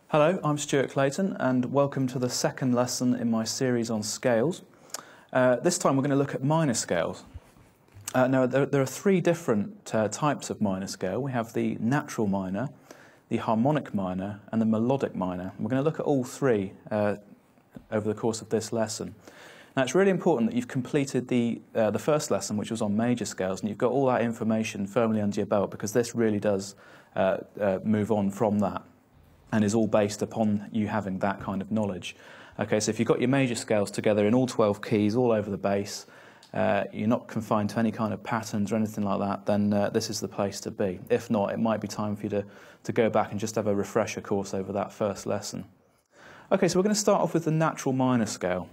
Hello, I'm Stuart Clayton and welcome to the second lesson in my series on scales. This time we're going to look at minor scales. Now there are three different types of minor scale. We have the natural minor, the harmonic minor and the melodic minor. We're going to look at all three over the course of this lesson. Now it's really important that you've completed the first lesson, which was on major scales, and you've got all that information firmly under your belt, because this really does move on from that and is all based upon you having that kind of knowledge. Okay, so if you've got your major scales together in all 12 keys all over the bass, you're not confined to any kind of patterns or anything like that, then this is the place to be. If not, it might be time for you to go back and just have a refresher course over that first lesson. Okay, so we're going to start off with the natural minor scale.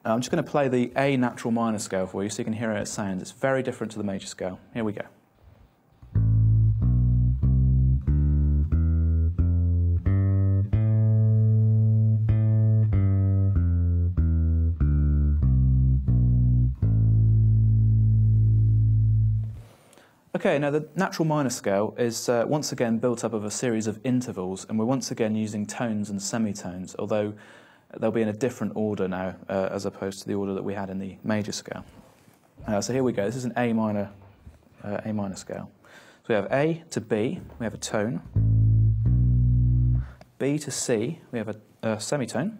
I'm just going to play the A natural minor scale for you so you can hear how it sounds. It's very different to the major scale. Here we go. Okay, now the natural minor scale is once again built up of a series of intervals, and we're once again using tones and semitones, although they'll be in a different order now as opposed to the order that we had in the major scale. So here we go. This is an A minor scale. So we have A to B, we have a tone. B to C, we have a semitone.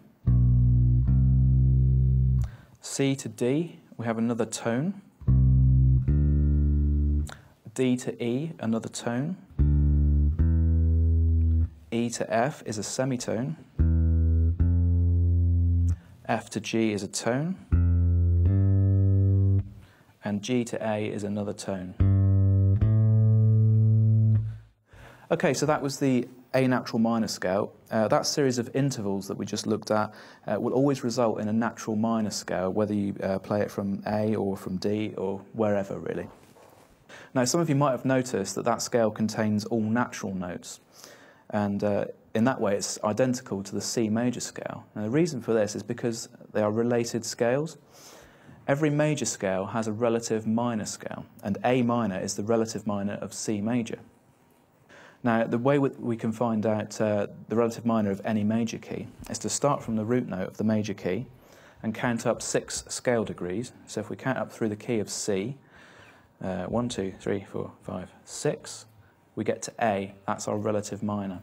C to D, we have another tone. D to E, another tone. E to F is a semitone. F to G is a tone. And G to A is another tone. Okay, so that was the A natural minor scale. That series of intervals that we just looked at will always result in a natural minor scale, whether you play it from A or from D or wherever, really. Now, some of you might have noticed that that scale contains all natural notes, and in that way it's identical to the C major scale. Now, the reason for this is because they are related scales. Every major scale has a relative minor scale, and A minor is the relative minor of C major. Now, the way we can find out the relative minor of any major key is to start from the root note of the major key and count up 6 scale degrees. So if we count up through the key of C, 1, 2, 3, 4, 5, 6, we get to A. That's our relative minor.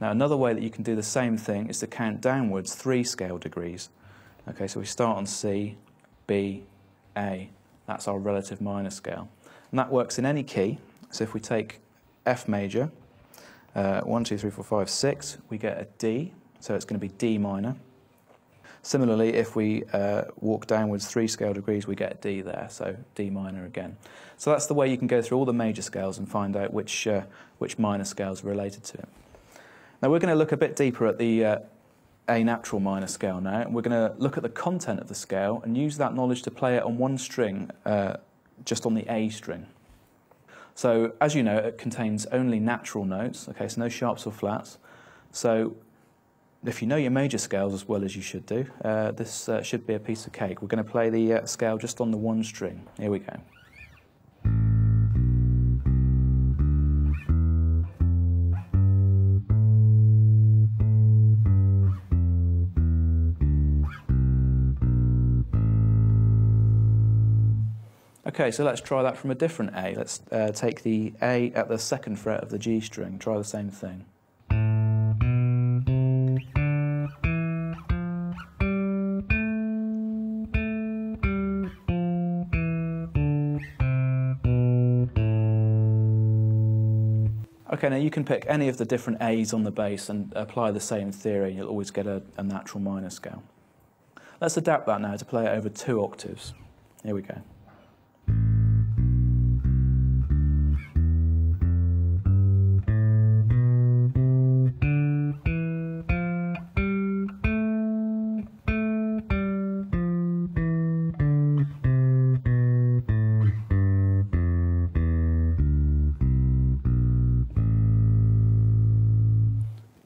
Now, another way that you can do the same thing is to count downwards 3 scale degrees. Okay, so we start on C, B, A. That's our relative minor scale. And that works in any key. So if we take F major, 1, 2, 3, 4, 5, 6, we get a D, so it's going to be D minor. Similarly, if we walk downwards 3 scale degrees, we get a D there, so D minor again. So that's the way you can go through all the major scales and find out which minor scales are related to it. Now we're going to look a bit deeper at the A natural minor scale now, and we're going to look at the content of the scale and use that knowledge to play it on one string, just on the A string. So, as you know, it contains only natural notes, okay, so no sharps or flats. So if you know your major scales as well as you should do, this should be a piece of cake. We're going to play the scale just on the one string. Here we go. Okay, so let's try that from a different A. Let's take the A at the 2nd fret of the G string. Try the same thing. Okay, now you can pick any of the different A's on the bass and apply the same theory. You'll always get a natural minor scale. Let's adapt that now to play it over 2 octaves. Here we go.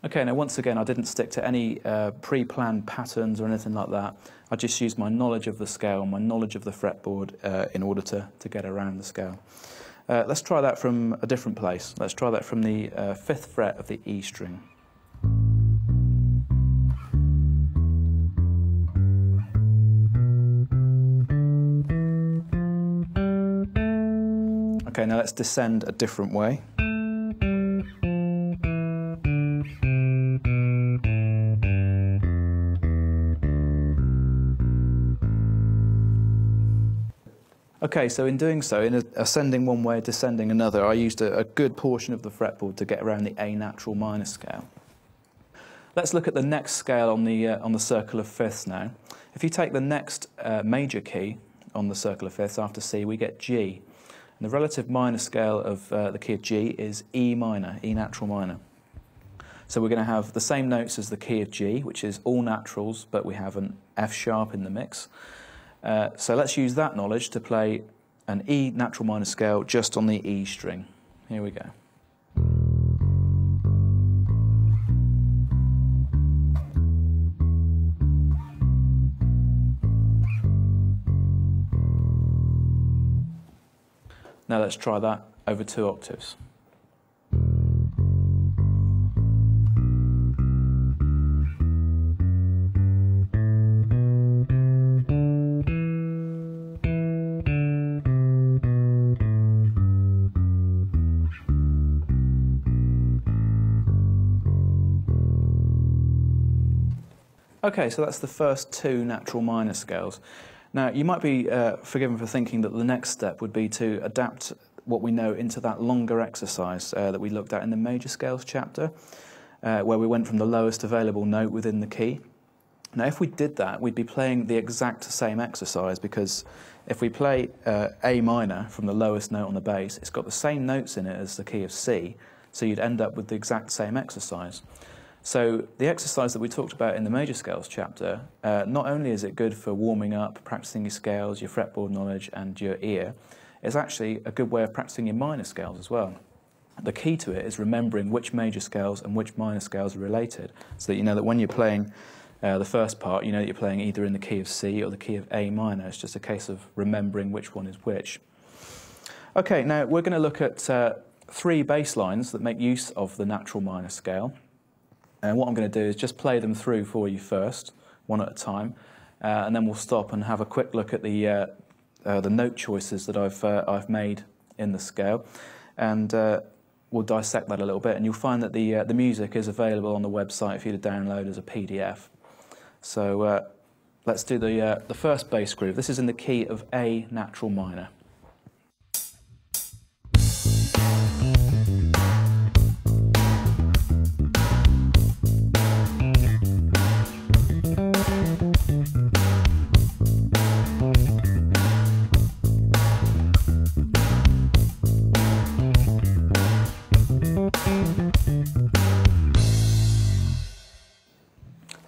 Okay, now once again, I didn't stick to any pre-planned patterns or anything like that. I just used my knowledge of the scale, my knowledge of the fretboard in order to get around the scale. Let's try that from a different place. Let's try that from the 5th fret of the E string. Okay, now let's descend a different way. Okay, so in doing so, in ascending one way, descending another, I used a good portion of the fretboard to get around the A natural minor scale. Let's look at the next scale on the circle of fifths now. If you take the next major key on the circle of fifths after C, we get G. And the relative minor scale of the key of G is E minor, E natural minor. So we're going to have the same notes as the key of G, which is all naturals, but we have an F sharp in the mix. So let's use that knowledge to play an E natural minor scale just on the E string. Here we go. Now let's try that over 2 octaves. Okay, so that's the first 2 natural minor scales. Now, you might be forgiven for thinking that the next step would be to adapt what we know into that longer exercise that we looked at in the major scales chapter, where we went from the lowest available note within the key. Now, if we did that, we'd be playing the exact same exercise, because if we play A minor from the lowest note on the bass, it's got the same notes in it as the key of C, so you'd end up with the exact same exercise. So the exercise that we talked about in the major scales chapter, not only is it good for warming up, practicing your scales, your fretboard knowledge and your ear, it's actually a good way of practicing your minor scales as well. The key to it is remembering which major scales and which minor scales are related, so that you know that when you're playing the first part, you know that you're playing either in the key of C or the key of A minor. It's just a case of remembering which one is which. Okay, now we're going to look at 3 bass lines that make use of the natural minor scale. And what I'm going to do is just play them through for you first, one at a time, and then we'll stop and have a quick look at the note choices that I've made in the scale, and we'll dissect that a little bit. And you'll find that the music is available on the website for you to download as a PDF. So let's do the first bass groove. This is in the key of A natural minor.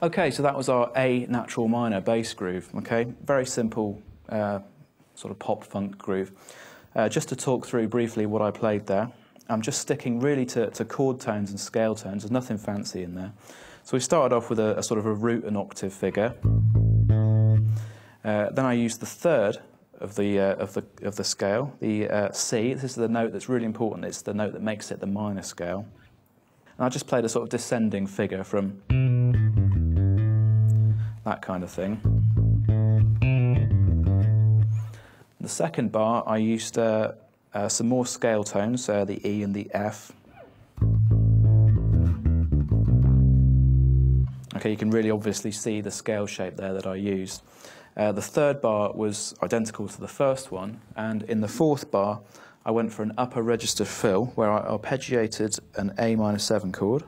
Okay, so that was our A natural minor bass groove. Okay, very simple sort of pop funk groove. Just to talk through briefly what I played there, I'm just sticking really to chord tones and scale tones. There's nothing fancy in there. So we started off with a sort of a root and octave figure. Then I used the third of the scale, the C. This is the note that's really important. It's the note that makes it the minor scale. And I just played a sort of descending figure from that kind of thing. The second bar, I used some more scale tones, the E and the F. Okay, you can really obviously see the scale shape there that I used. The third bar was identical to the first one, and in the fourth bar, I went for an upper register fill, where I arpeggiated an A minor 7 chord,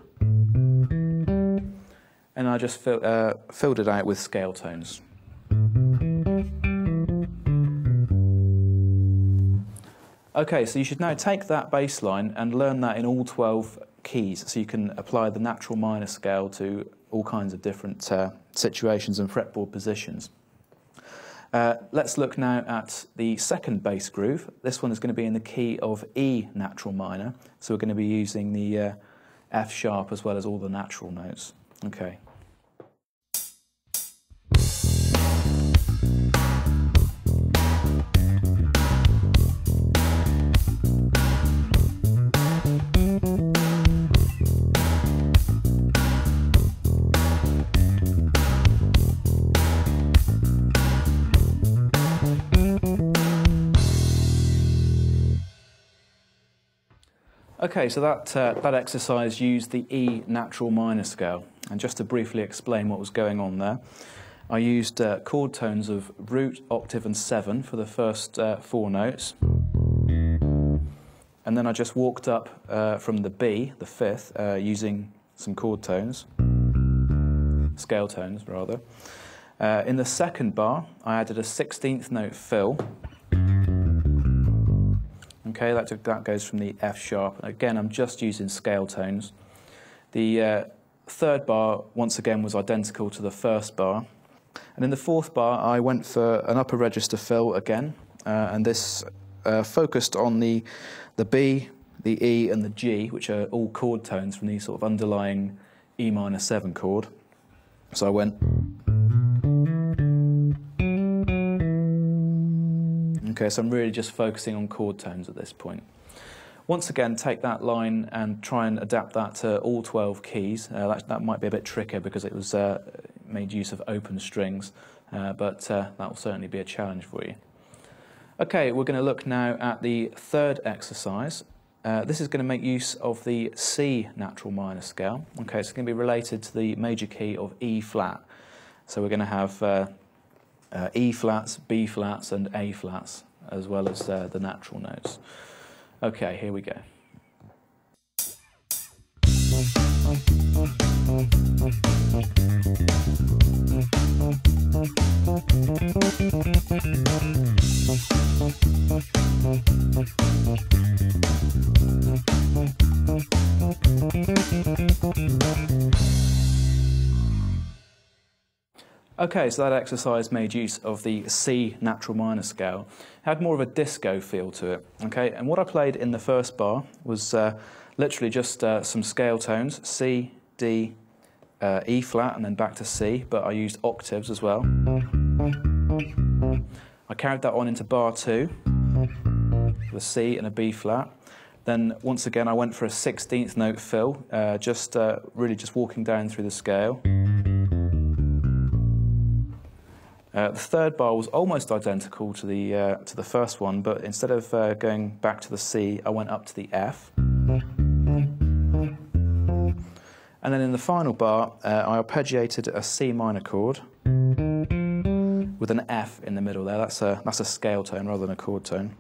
and I just filled it out with scale tones. Okay, so you should now take that bass line and learn that in all 12 keys, so you can apply the natural minor scale to all kinds of different situations and fretboard positions. Let's look now at the second bass groove. This one is going to be in the key of E natural minor, so we're going to be using the F sharp as well as all the natural notes. Okay. Okay, so that exercise used the E natural minor scale. And just to briefly explain what was going on there, I used chord tones of root, octave and 7 for the first 4 notes. And then I just walked up from the B, the 5th, using some chord tones, scale tones rather. In the second bar, I added a 16th note fill. Okay, that goes from the F sharp. Again, I'm just using scale tones. The third bar, once again, was identical to the first bar. And in the fourth bar, I went for an upper register fill again, and this focused on the B, the E, and the G, which are all chord tones from the sort of underlying E minor 7 chord. So I went. Okay, so I'm really just focusing on chord tones at this point. Once again, take that line and try and adapt that to all 12 keys. That might be a bit trickier because it was made use of open strings, but that will certainly be a challenge for you. Okay, we're going to look now at the third exercise. This is going to make use of the C natural minor scale. Okay, it's going to be related to the major key of E flat. So we're going to have E flats, B flats and A flats, as well as the natural notes. Okay, here we go. Okay, so that exercise made use of the C natural minor scale. It had more of a disco feel to it. Okay, and what I played in the first bar was literally just some scale tones, C, D, E flat, and then back to C, but I used octaves as well. I carried that on into bar 2, with a C and a B flat. Then once again I went for a 16th note fill, really just walking down through the scale. The third bar was almost identical to the first one, but instead of going back to the C, I went up to the F. And then in the final bar, I arpeggiated a C minor chord with an F in the middle there. That's a scale tone rather than a chord tone.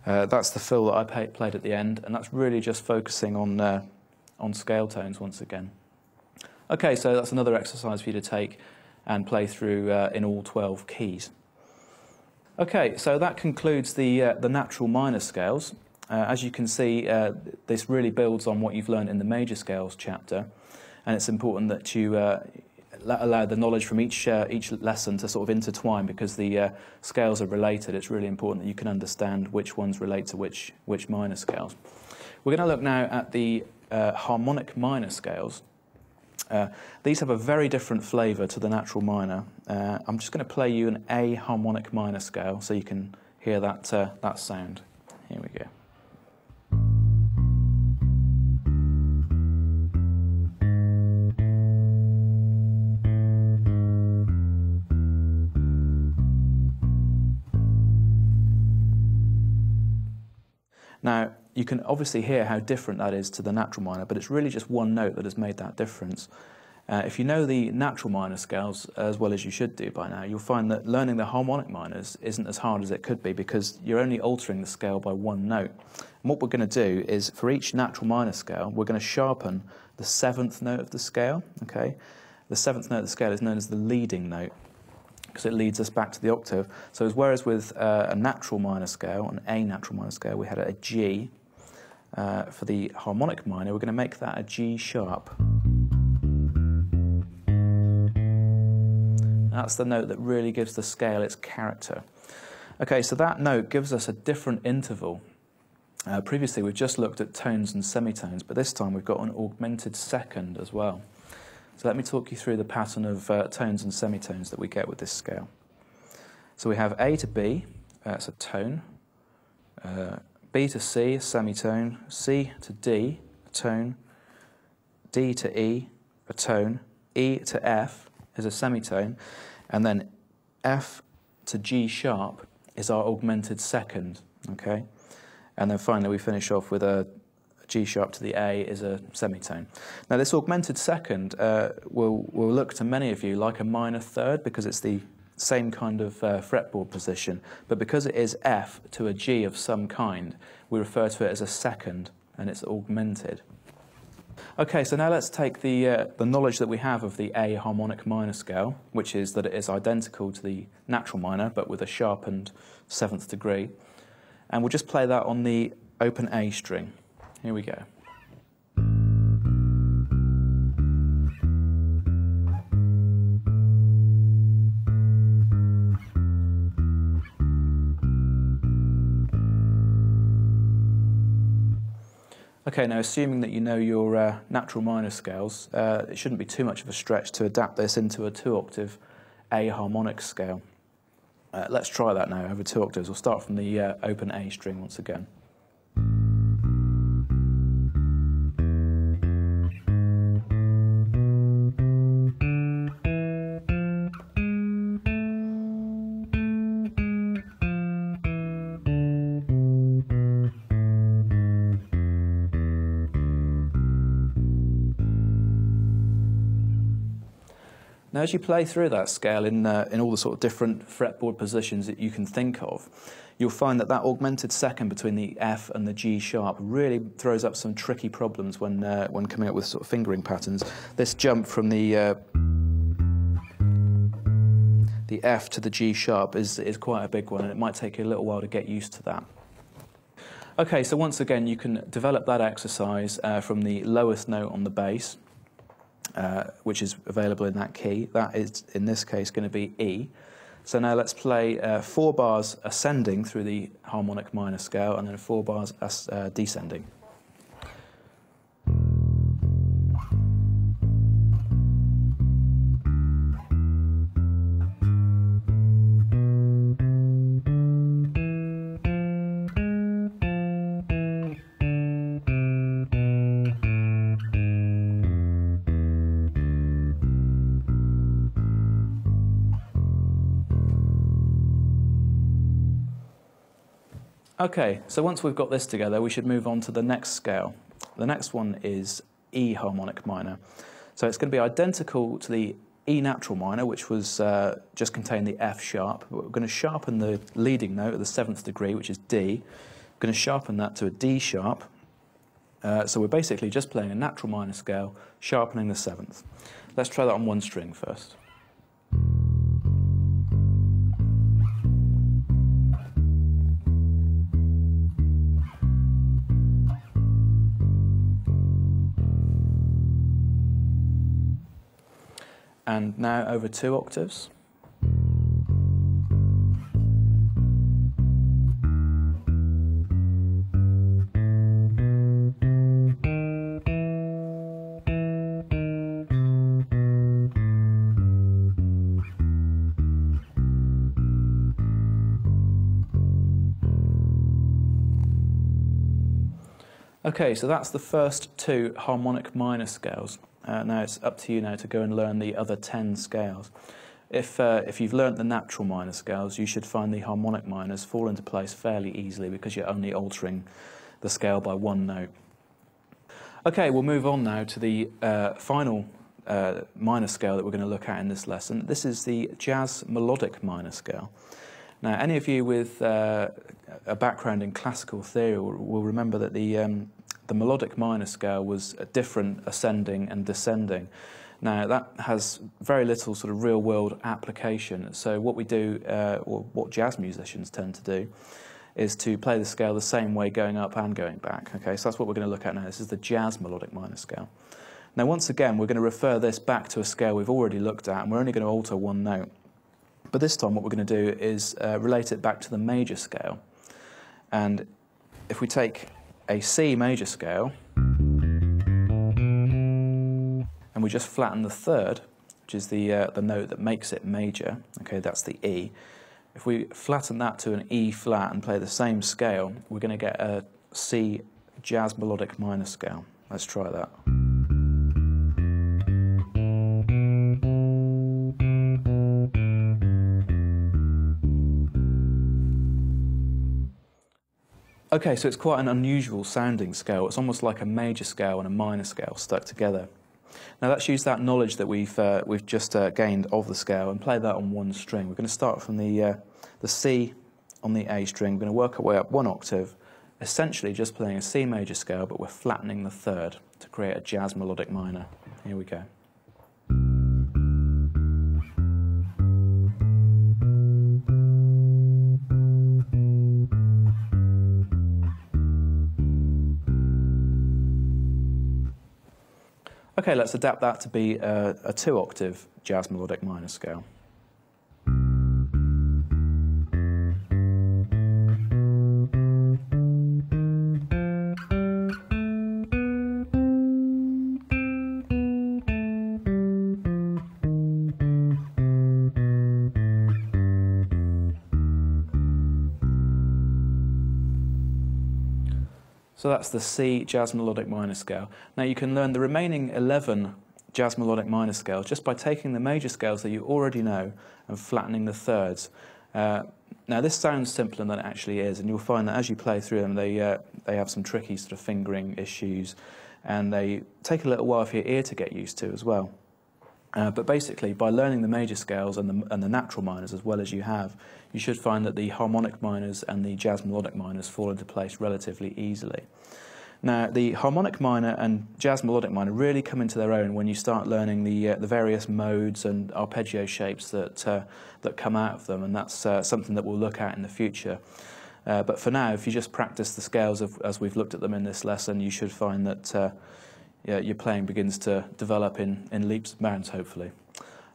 That's the fill that I played at the end, and that's really just focusing on scale tones once again. Okay, so that's another exercise for you to take and play through in all 12 keys. Okay, so that concludes the natural minor scales. As you can see, this really builds on what you've learned in the major scales chapter, and it's important that you allow the knowledge from each lesson to sort of intertwine, because the scales are related. It's really important that you can understand which ones relate to which minor scales. We're going to look now at the harmonic minor scales. These have a very different flavour to the natural minor. I'm just going to play you an A harmonic minor scale so you can hear that sound. Here we go. Now, you can obviously hear how different that is to the natural minor, but it's really just one note that has made that difference. If you know the natural minor scales as well as you should do by now, you'll find that learning the harmonic minors isn't as hard as it could be, because you're only altering the scale by one note. And what we're going to do is, for each natural minor scale, we're going to sharpen the 7th note of the scale. Okay, the 7th note of the scale is known as the leading note, because it leads us back to the octave. So whereas with a natural minor scale, an A natural minor scale, we had a G, for the harmonic minor, we're going to make that a G sharp. That's the note that really gives the scale its character. Okay, so that note gives us a different interval. Previously we've just looked at tones and semitones, but this time we've got an augmented second as well. So let me talk you through the pattern of tones and semitones that we get with this scale. So we have A to B, that's a tone, B to C, a semitone, C to D, a tone, D to E, a tone, E to F is a semitone, and then F to G sharp is our augmented second, okay? And then finally we finish off with a G sharp to the A is a semitone. Now this augmented second will look to many of you like a minor third because it's the same kind of fretboard position, but because it is F to a G of some kind, we refer to it as a second, and it's augmented. Okay, so now let's take the knowledge that we have of the A harmonic minor scale, which is that it is identical to the natural minor, but with a sharpened 7th degree, and we'll just play that on the open A string. Here we go. Okay, now assuming that you know your natural minor scales, it shouldn't be too much of a stretch to adapt this into a 2-octave A harmonic scale. Let's try that now over 2 octaves. We'll start from the open A string once again. Now, as you play through that scale in all the sort of different fretboard positions that you can think of, you'll find that that augmented second between the F and the G sharp really throws up some tricky problems when coming up with sort of fingering patterns. This jump from the F to the G sharp is quite a big one, and it might take you a little while to get used to that. Okay, so once again, you can develop that exercise from the lowest note on the bass, which is available in that key. That is, in this case, going to be E. So now let's play 4 bars ascending through the harmonic minor scale and then 4 bars descending. Okay, so once we've got this together, we should move on to the next scale. The next one is E harmonic minor. So it's going to be identical to the E natural minor, which was just contained the F sharp. But we're going to sharpen the leading note at the 7th degree, which is D. We're going to sharpen that to a D sharp. So we're basically just playing a natural minor scale, sharpening the 7th. Let's try that on one string first. And now over 2 octaves. Okay, so that's the first 2 harmonic minor scales. Now it's up to you now to go and learn the other 10 scales. If you've learnt the natural minor scales, you should find the harmonic minors fall into place fairly easily because you're only altering the scale by 1 note. Okay, we'll move on now to the final minor scale that we're going to look at in this lesson. This is the jazz melodic minor scale. Now, any of you with a background in classical theory will remember that the melodic minor scale was different ascending and descending. Now, that has very little sort of real-world application. So what we do, or what jazz musicians tend to do, is to play the scale the same way going up and going back. Okay, so that's what we're going to look at now. This is the jazz melodic minor scale. Now, once again, we're going to refer this back to a scale we've already looked at, and we're only going to alter 1 note. But this time what we're going to do is relate it back to the major scale. And if we take a C major scale, and we just flatten the 3rd, which is the note that makes it major, okay, that's the E. If we flatten that to an E flat and play the same scale, we're going to get a C jazz melodic minor scale. Let's try that. Okay, so it's quite an unusual sounding scale. It's almost like a major scale and a minor scale stuck together. Now let's use that knowledge that we've just gained of the scale and play that on one string. We're going to start from the C on the A string. We're going to work our way up one octave, essentially just playing a C major scale, but we're flattening the third to create a jazz melodic minor. Here we go. Okay, let's adapt that to be a 2-octave jazz melodic minor scale. So that's the C jazz melodic minor scale. Now you can learn the remaining 11 jazz melodic minor scales just by taking the major scales that you already know and flattening the thirds. Now this sounds simpler than it actually is, and you'll find that as you play through them they have some tricky sort of fingering issues, and they take a little while for your ear to get used to as well. But basically, by learning the major scales and the natural minors as well as you have, you should find that the harmonic minors and the jazz melodic minors fall into place relatively easily. Now, the harmonic minor and jazz melodic minor really come into their own when you start learning the various modes and arpeggio shapes that come out of them, and that's something that we'll look at in the future. But for now, if you just practice the scales as we've looked at them in this lesson, you should find that your playing begins to develop in leaps and bounds, hopefully.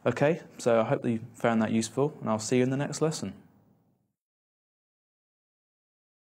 Okay, so I hope that you found that useful, and I'll see you in the next lesson.